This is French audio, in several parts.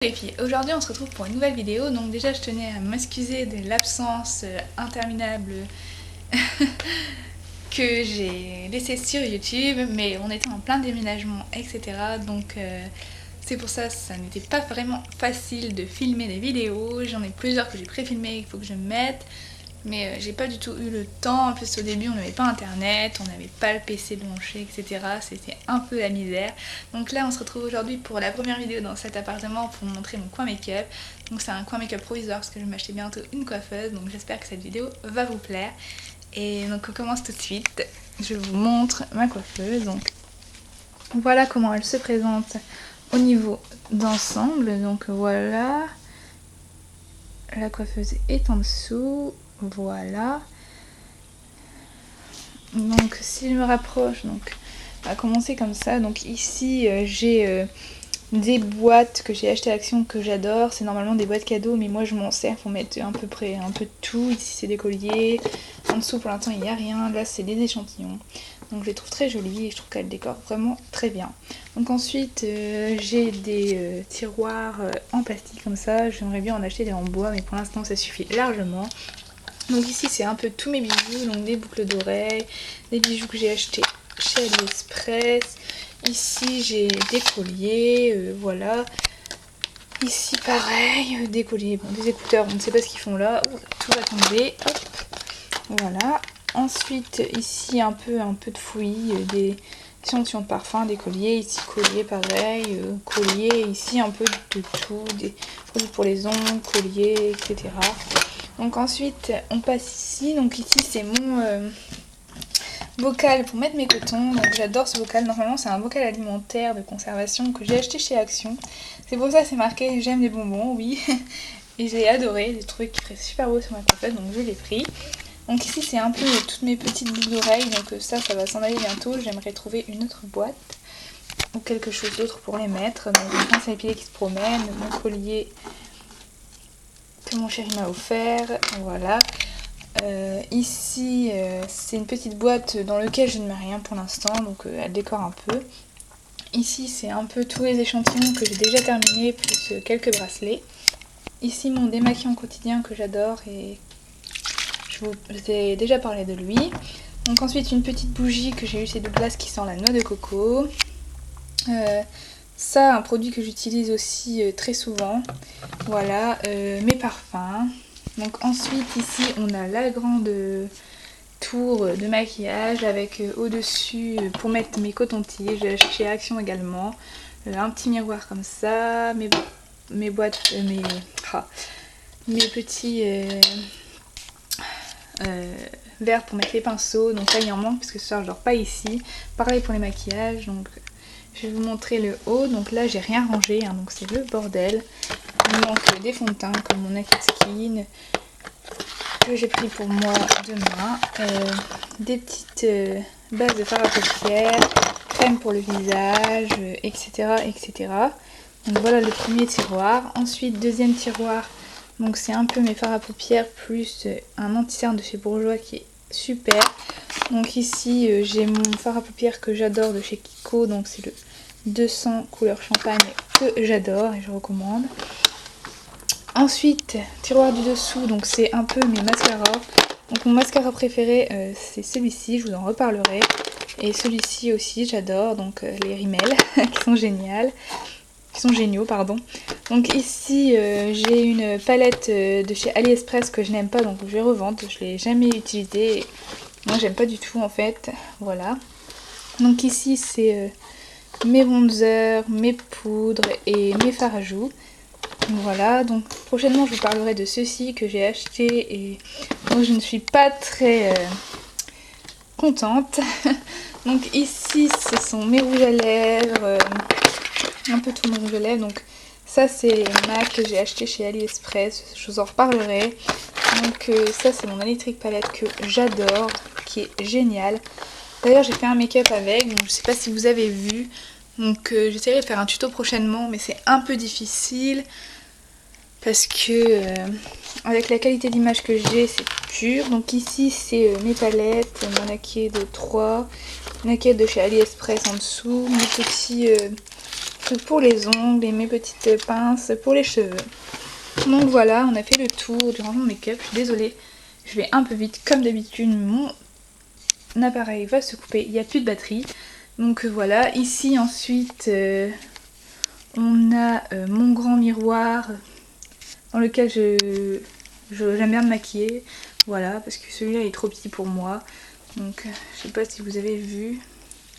Les filles, aujourd'hui on se retrouve pour une nouvelle vidéo. Donc déjà je tenais à m'excuser de l'absence interminable que j'ai laissée sur YouTube, mais on était en plein déménagement, etc. Donc c'est pour ça ça n'était pas vraiment facile de filmer des vidéos. J'en ai plusieurs que j'ai pré-filmées, il faut que je mette, mais j'ai pas du tout eu le temps. En plus au début on n'avait pas internet, on n'avait pas le PC branché, etc. C'était un peu la misère. Donc là on se retrouve aujourd'hui pour la première vidéo dans cet appartement pour vous montrer mon coin make-up. Donc c'est un coin make-up provisoire parce que je vais m'acheter bientôt une coiffeuse, donc j'espère que cette vidéo va vous plaire. Et donc on commence tout de suite. Je vous montre ma coiffeuse. Donc voilà comment elle se présente au niveau d'ensemble. Donc voilà, la coiffeuse est en dessous. Voilà. Donc si je me rapproche, donc on va commencer comme ça. Donc ici j'ai des boîtes que j'ai achetées à Action que j'adore. C'est normalement des boîtes cadeaux, mais moi je m'en sers pour mettre un peu près un peu de tout. Ici c'est des colliers. En dessous pour l'instant il n'y a rien. Là c'est des échantillons. Donc je les trouve très jolies et je trouve qu'elles décorent vraiment très bien. Donc ensuite j'ai des tiroirs en plastique comme ça. J'aimerais bien en acheter des en bois, mais pour l'instant ça suffit largement. Donc ici c'est un peu tous mes bijoux, donc des boucles d'oreilles, des bijoux que j'ai achetés chez AliExpress. Ici j'ai des colliers, voilà. Ici pareil, des colliers, bon, des écouteurs, on ne sait pas ce qu'ils font là. Tout va tomber, hop, voilà. Ensuite ici un peu de fouillis, des échantillons de parfum, des colliers. Ici collier pareil, collier, ici un peu de tout, des produits pour les ongles, colliers, etc. Donc ensuite on passe ici, donc ici c'est mon bocal pour mettre mes cotons. Donc j'adore ce bocal, normalement c'est un bocal alimentaire de conservation que j'ai acheté chez Action. C'est pour ça que c'est marqué j'aime les bonbons, oui. Et j'ai adoré, j'ai trouvé qu'il ferait super beau sur ma coiffeuse, donc je l'ai pris. Donc ici c'est un peu toutes mes petites boucles d'oreilles, donc ça va s'en aller bientôt. J'aimerais trouver une autre boîte ou quelque chose d'autre pour les mettre. Donc une pince à épiler qui se promène, mon collier que mon chéri m'a offert, voilà. Ici c'est une petite boîte dans laquelle je ne mets rien pour l'instant, donc elle décore un peu. Ici c'est un peu tous les échantillons que j'ai déjà terminés, plus quelques bracelets. Ici mon démaquillant quotidien que j'adore et je vous ai déjà parlé de lui. Donc ensuite une petite bougie que j'ai eu chez Douglas qui sent la noix de coco. Ça, un produit que j'utilise aussi très souvent. Voilà, mes parfums. Donc ensuite ici on a la grande tour de maquillage avec au-dessus pour mettre mes cotons-tiges. J'ai acheté chez Action également. Un petit miroir comme ça, mes boîtes, mes petits verres pour mettre les pinceaux. Donc là il en manque parce que ce soir je dors pas ici. Pareil pour les maquillages. Donc je vais vous montrer le haut. Donc là j'ai rien rangé, hein, donc c'est le bordel. Il manque des fonds de teint comme mon Naked Skin que j'ai pris pour moi demain. Des petites bases de fard à paupières, crème pour le visage, etc., etc. Donc voilà le premier tiroir. Ensuite deuxième tiroir. Donc c'est un peu mes fards à paupières plus un anti-cerne de chez Bourjois qui est super. Donc ici j'ai mon fard à paupières que j'adore de chez Kiko. Donc c'est le 200 couleur champagne que j'adore et je recommande. Ensuite, tiroir du dessous, donc c'est un peu mes mascaras. Donc mon mascara préféré c'est celui-ci, je vous en reparlerai. Et celui-ci aussi j'adore, donc les Rimmel qui sont géniaux, pardon. Donc ici j'ai une palette de chez AliExpress que je n'aime pas, donc je vais revendre. Je l'ai jamais utilisée. Moi j'aime pas du tout en fait. Voilà. Donc ici c'est mes bronzers, mes poudres et mes fards à joues. Voilà, donc prochainement je vous parlerai de ceux-ci que j'ai acheté et dont je ne suis pas très contente. Donc ici ce sont mes rouges à lèvres, un peu tout mon rouge à lèvres. Donc ça c'est les MAC que j'ai acheté chez AliExpress, je vous en reparlerai. Donc ça c'est mon Electric Palette que j'adore, qui est génial. D'ailleurs j'ai fait un make-up avec, donc je sais pas si vous avez vu. Donc j'essaierai de faire un tuto prochainement, mais c'est un peu difficile parce que avec la qualité d'image que j'ai c'est dur. Donc ici c'est mes palettes, mon Naked 3, Naked de chez AliExpress en dessous, mes petits trucs pour les ongles et mes petites pinces pour les cheveux. Donc voilà, on a fait le tour du rangement de make-up. Je suis désolée, je vais un peu vite comme d'habitude, mon appareil va se couper, il n'y a plus de batterie. Donc voilà, ici ensuite on a mon grand miroir dans lequel j'aime bien me maquiller. Voilà, parce que celui-là est trop petit pour moi. Donc je sais pas si vous avez vu.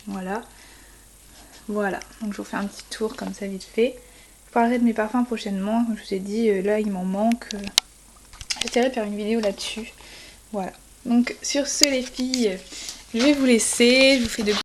Voilà. Voilà, donc je vous fais un petit tour comme ça vite fait. Je parlerai de mes parfums prochainement, comme je vous ai dit, là il m'en manque. J'essaierai de faire une vidéo là-dessus. Voilà. Donc sur ce les filles, je vais vous laisser. Je vous fais de